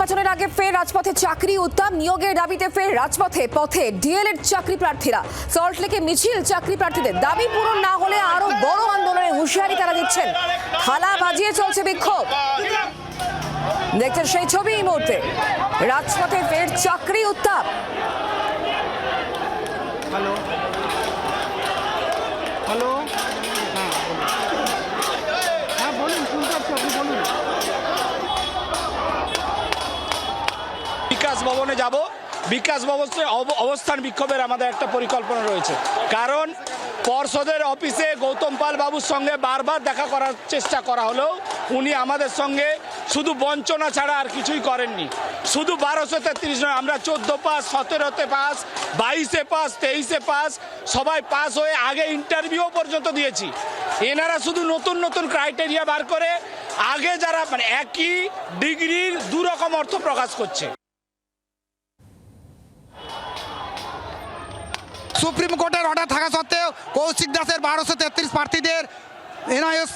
নির্বাচনের আগে ফের রাজপথে চাকরি উত্তাপ, নিয়োগের দাবিতে ফের পথে ডিএলএড চাকরি প্রার্থীরা। সল্টলেকে মিছিল, চাকরি প্রার্থীদের দাবি পূরণ না হলে আরো বড় আন্দোলনের হুঁশিয়ারি তারা দিচ্ছেন। থালা বাজিয়ে চলছে বিক্ষোভ। দেখছেন সেই ছবি এই মুহূর্তে। রাজপথে ফের চাকরি উত্তাপ। হ্যালো হ্যালো হ্যাঁ বলুন, শুনতে পাচ্ছি, আপনি বলুন। বিকাশ ভবনে যাব। বিকাশ ভবনে অবস্থান বিক্ষোভের আমাদের একটা পরিকল্পনা রয়েছে, কারণ পর্ষদের অফিসে গৌতম পাল বাবুর সঙ্গে বারবার দেখা করার চেষ্টা করা হলেও উনি আমাদের সঙ্গে শুধু বঞ্চনা ছাড়া আর কিছুই করেননি। শুধু 1233 নয়, আমরা 14 পাস, 17-তে পাস, 22-এ পাস, 23-এ পাস, সবাই পাস হয়ে আগে ইন্টারভিউ পর্যন্ত দিয়েছি। এনারা শুধু নতুন নতুন ক্রাইটেরিয়া বার করে আগে যারা একই ডিগ্রির দুরকম অর্থ প্রকাশ করছে। সুপ্রিম কোর্টের অর্ডার থাকা সত্ত্বেও কৌশিক দাসের 1233 প্রার্থীদের এনআইএস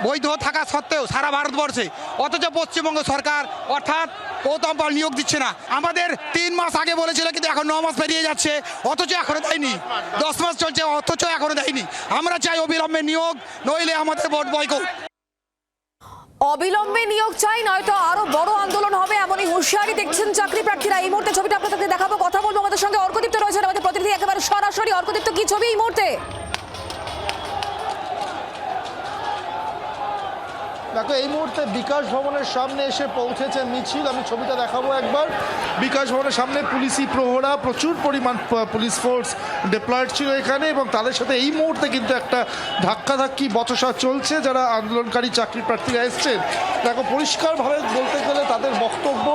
বৈধ থাকা সত্ত্বেও সারা ভারতবর্ষে, অথচ পশ্চিমবঙ্গ সরকার অর্থাৎ গৌতম পাল নিয়োগ দিচ্ছে না। আমাদের 3 মাস আগে বলেছিল, কিন্তু এখন 9 মাস পেরিয়ে যাচ্ছে, অথচ এখনো দেয়নি। 10 মাস চলছে, অথচ এখনো দেয়নি। আমরা চাই অবিলম্বে নিয়োগ, নইলে আমাদের ভোট বয়কট। অবিলম্বে নিয়োগ চাই, নয়তো আরো বড় আন্দোলন হবে, এমনই হুঁশিয়ারি দেখছেন চাকরি প্রার্থীরা। এই মুহূর্তে ছবিটা আপনাদেরকে দেখাবো, কথা বলবো। আমাদের সঙ্গে অর্কদীপ্ত রয়েছেন, আমাদের প্রতিনিধি একেবারে সরাসরি। অর্কদীপ্ত, কি ছবি এই মুহূর্তে? দেখো, এই মুহূর্তে বিকাশ ভবনের সামনে এসে পৌঁছেছে মিছিল। আমি ছবিটা দেখাবো একবার। বিকাশ ভবনের সামনে পুলিশি প্রহরা, প্রচুর পরিমাণ পুলিশ ফোর্স ডিপ্লয়েড ছিল এখানে, এবং তাদের সাথে এই মুহূর্তে কিন্তু একটা ধাক্কাধাক্কি বচসা চলছে। যারা আন্দোলনকারী চাকরি প্রার্থীরা এসছেন, দেখো পরিষ্কারভাবে বলতে গেলে তাদের বক্তব্য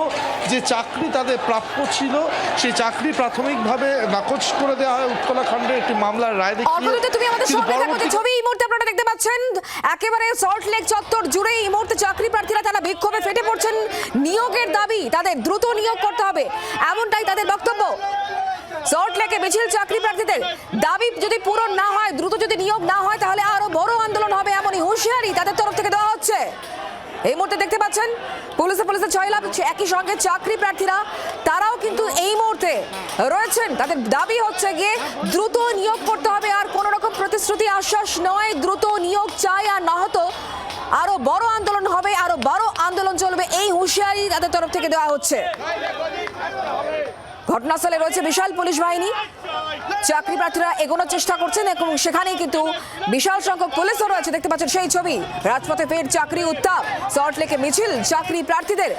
যে চাকরি তাদের প্রাপ্য ছিল, সেই চাকরি প্রাথমিকভাবে নাকচ করে দেওয়া হয় উত্তরাখণ্ডের একটি মামলার রায় দেখিয়ে। তুমি আমাদের সঙ্গে থাকো। যে ছবি এই মুহূর্তে আপনারা দেখতে পাচ্ছেন, একেবারে সল্ট লেক চত্বর জুড়ে এই মুহূর্তে চাকরি প্রার্থীরা তারা বিক্ষোভে ফেটে পড়ছেন। নিয়োগের দাবি, তাদের দ্রুত নিয়োগ করতে হবে, এমনটাই তাদের বক্তব্য। সল্ট লেকে মিছিল, চাকরি প্রার্থীদের দাবি যদি পূরণ না হয়, দ্রুত যদি নিয়োগ না হয়, তাহলে আরো বড় আন্দোলন হবে, এমনই হুঁশিয়ারি তাদের তরফ থেকে দেওয়া হচ্ছে। এই মুহূর্তে দেখতে পাচ্ছেন পুলিশে ছয়লাভ, একই সঙ্গে চাকরি প্রার্থীরা তারাও কিন্তু এই মুহূর্তে রয়েছেন। তাদের দাবি হচ্ছে গিয়ে দ্রুত নিয়োগ করতে হবে, আর কোন রকম প্রতিশ্রুতি আশ্বাস নয়, দ্রুত নিয়োগ চাই, আর না হতো আরো বড় আন্দোলন হবে, আরো বড় আন্দোলন চলবে, এই হুঁশিয়ারি তাদের তরফ থেকে দেওয়া হচ্ছে। ঘটনাস্থলে রয়েছে বিশাল পুলিশ বাহিনী। চাকরি প্রার্থীরা এগোনোর চেষ্টা করছেন এবং সেখানেই কিন্তু বিশাল সংখ্যক পুলিশও রয়েছে। দেখতে পাচ্ছেন সেই ছবি। রাজপথে ফের চাকরি উত্তাপ, সল্ট লেকে মিছিল চাকরি প্রার্থীদের।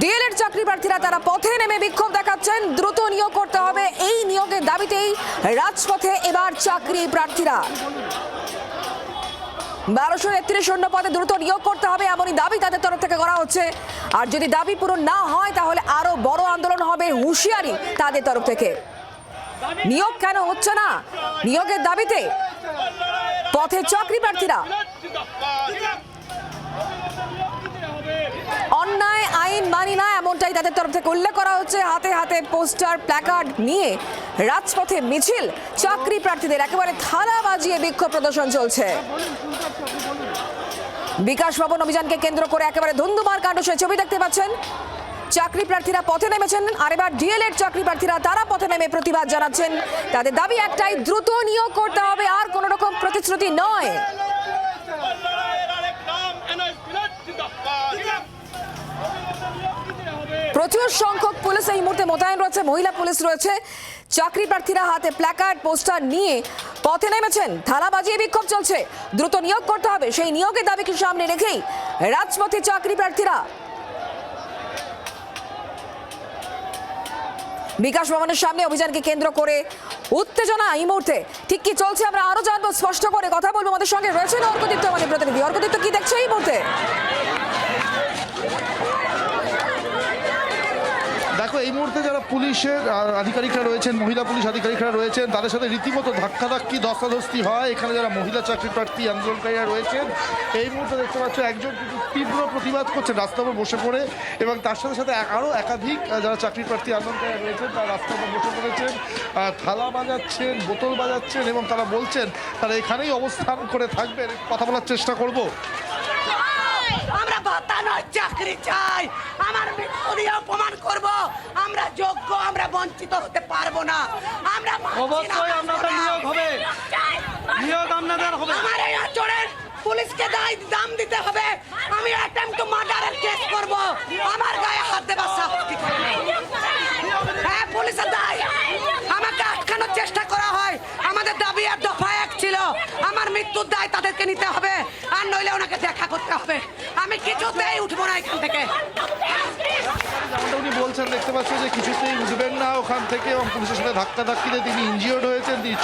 ডিএলএড চাকরি প্রার্থীরা তারা পথে নেমে বিক্ষোভ দেখাচ্ছেন। দ্রুত নিয়োগ করতে হবে, এই নিয়োগের দাবিতেই রাজপথে এবার চাকরি প্রার্থীরা। 1233 শূন্য পদে দ্রুত নিয়োগ করতে হবে, এমনই দাবি তাদের তরফ থেকে করা হচ্ছে। আর যদি দাবি পূরণ না হয়, তাহলে আরো বড় আন্দোলন হবে, হুঁশিয়ারি তাদের তরফ থেকে। নিয়োগ কেন হচ্ছে না, নিয়োগের দাবিতে পথে চাকরি প্রার্থীরা। অন্যায় আইন মানি না, এমনটাই তাদের তরফ থেকে উল্লেখ করা হচ্ছে। হাতে হাতে পোস্টার, প্ল্যাকার্ড নিয়ে রাজপথে মিছিল, চাকরি প্রার্থীদের একেবারে থালা বাজিয়ে বিক্ষোভ প্রদর্শন চলছে। বিকাশ ভবন অভিযানকে কেন্দ্র করে একেবারে ধুন্ধুমার কাণ্ড, সেই ছবি দেখতে পাচ্ছেন। চাকরি প্রার্থীরা পথে নেমেছেন, আর এবার ডিএলএড চাকরি প্রার্থীরা তারা পথে নেমে প্রতিবাদ জানাচ্ছেন। তাদের দাবি একটাই, দ্রুত নিয়োগ করতে হবে, আর কোন রকম প্রতিশ্রুতি নয়। প্রচুর সংখ্যক পুলিশ এই মুহূর্তে মোতায়েন রয়েছে, মহিলা পুলিশ রয়েছে। চাকরি প্রার্থীরা হাতে প্ল্যাকার্ড, পোস্টার নিয়ে পথে নেমেছেন। থালা বাজিয়ে বিক্ষোভ চলছে। দ্রুত নিয়োগ করতে হবে, সেই নিয়োগের দাবিকে সামনে রেখেই রাজপথে চাকরি প্রার্থীরা। বিকাশ ভবনের সামনে অভিযানকে কেন্দ্র করে উত্তেজনা এই মুহূর্তে। ঠিক কি চলছে আমরা আরো জানবো, স্পষ্ট করে কথা বলবো। আমাদের সঙ্গে রয়েছেন অর্কদীপ্ত, আমাদের প্রতিনিধি। অর্কদীপ্ত, কি দেখছো এই মুহূর্তে? দেখো, এই মুহূর্তে যারা পুলিশের আধিকারিকরা রয়েছেন, মহিলা পুলিশ আধিকারিকরা রয়েছেন, তাদের সাথে রীতিমতো ধাক্কাধাক্কি, ধস্তাধস্তি হয়। এখানে যারা মহিলা চাকরি প্রার্থী আন্দোলনকারীরা রয়েছেন, এই মুহূর্তে দেখতে পাচ্ছ একজন কিন্তু তীব্র প্রতিবাদ করছেন রাস্তার উপর বসে পড়ে, এবং তার সাথে সাথে আরও একাধিক যারা চাকরি প্রার্থী আন্দোলনকারীরা রয়েছেন তারা রাস্তার উপর বসে পড়েছেন, থালা বাজাচ্ছেন, বোতল বাজাচ্ছেন, এবং তারা বলছেন তারা এখানেই অবস্থান করে থাকবেন। কথা বলার চেষ্টা করব। আমরা ভাতা নয়, চাকরি চাই। আমার নির্বাচিত হতে পারবো না। আমরা অবশ্যই আপনাদের নিয়োগ হবে, নিয়োগ আপনাদের হবে। আমার এই অঞ্চলের পুলিশকে দাম দিতে হবে। আমি অ্যাটেম্প টু মার্ডারের কেস করব, আমার গায়ে হাত দেবার সাহস কি করে? হ্যাঁ, পুলিশের দায়। আমাকে আটকানোর চেষ্টা করা হয়। আমাদের দাবি আর দফা এক ছিল, আমার মৃত্যুর দায় তাদেরকে নিতে হবে, আর নইলে ওনাকে দেখা করতে হবে। আমি কিছুতেই উঠবো না এখান থেকে। যেমনটা উনি বলছেন, দেখতে পাচ্ছেন যে কিছুতেই উঠবেন না ওখান থেকে, এবং পুলিশের সাথে ধাক্কাধাক্কিতে তিনি ইনজিওর্ড হয়েছেন, তিনি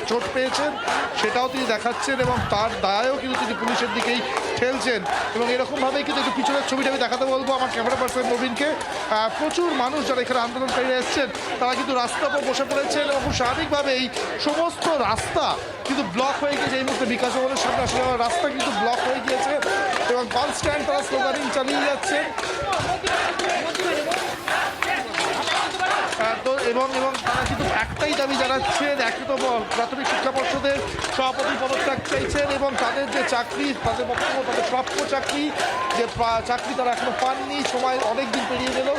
চোট পেয়েছেন, সেটাও তিনি দেখাচ্ছেন, এবং তার দায়ও কিন্তু তিনি পুলিশের দিকেই ঠেলছেন। এবং এরকমভাবেই কিন্তু একটু পিছনের ছবিটা আমি দেখাতে বলবো আমার ক্যামেরা পার্সন নবীনকে। প্রচুর মানুষ যারা এখানে আন্দোলনকারীরা এসছেন, তারা কিন্তু রাস্তার উপর বসে পড়েছেন, এবং খুব স্বাভাবিকভাবেই সমস্ত রাস্তা কিন্তু ব্লক হয়ে গিয়েছে। এই মুহূর্তে বিকাশ ভবনের সামনে আসলে রাস্তা কিন্তু ব্লক হয়ে গিয়েছে, এবং কনস্ট্যান্ট তারা স্লোগানিং চালিয়ে যাচ্ছে। তো এবং তারা কিন্তু একটাই দাবি জানাচ্ছেন, একে তো প্রাথমিক শিক্ষা পর্ষদের সভাপতি পদত্যাগ চাইছেন, এবং তাদের যে চাকরি, তাদের বক্তব্য, তাদের প্রাপ্য চাকরি, যে চাকরি তারা এখনো পাননি, সময় অনেক দিন পেরিয়ে গেল,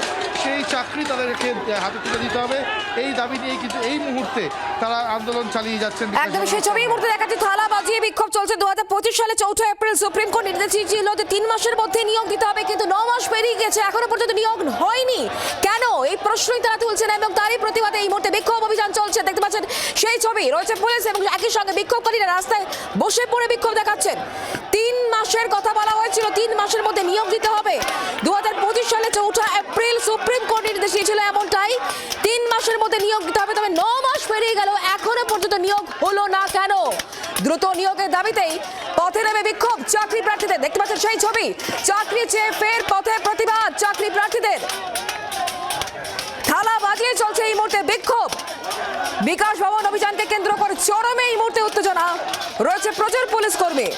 সেই চাকরি তাদেরকে হাতে তুলে দিতে হবে। এই দাবি নিয়েই কিন্তু এই মুহূর্তে তারা আন্দোলন চালিয়ে যাচ্ছেন। একদম সেই ছবি এই মুহূর্তে দেখাচ্ছি, থালা বাজিয়ে বিক্ষোভ চলছে। 2025 সালে 4 এপ্রিল সুপ্রিম কোর্ট নির্দেশ দিয়েছিল যে 3 মাসের মধ্যে নিয়োগ দিতে হবে, কিন্তু 9 মাস পেরিয়ে গেছে, এখনো পর্যন্ত নিয়োগ হয়নি। কেন? এই প্রশ্নই তারা তুলছেন, এবং তারই প্রতিবাদে এই মুহূর্তে বিক্ষোভ অভিযান চলছে। দেখতে পাচ্ছেন সেই ছবি, রয়েছে পুলিশ এবং একই সঙ্গে বিক্ষোভকারীরা রাস্তায় বসে পড়ে বিক্ষোভ দেখাচ্ছেন। 3 মাসের কথা বলা হয়েছিল, 3 মাসের মধ্যে নিয়োগ দিতে হবে। 2025 সালে 4 এপ্রিল সুপ্রিম কোর্ট নির্দেশ দিয়েছিল এমনটাই, 3 মাসের মধ্যে নিয়োগ দিতে হবে। তবে 9 মাস পেরিয়ে গেল, এখনো পর্যন্ত নিয়োগ হলো না কেন? দ্রুত নিয়োগের দাবিতেই পথে নেমে বিক্ষোভ চাকরি প্রার্থীদের। দেখতে পাচ্ছেন সেই ছবি, চাকরি চেয়ে ফের পথে প্রতিবাদ চাকরি প্রার্থীদের। থালা বাজিয়ে চলছে এই মুহূর্তে বিক্ষোভ। বিকাশ ভবন অভিযানকে কেন্দ্র করে চরমে এই মুহূর্তে উত্তেজনা, রয়েছে প্রচুর পুলিশ কর্মী।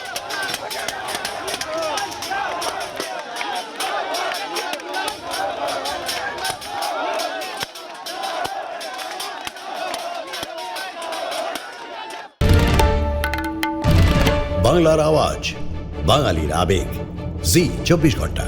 বাংলার আওয়াজ, বাঙালির আবেগ, জি 24 ঘন্টা।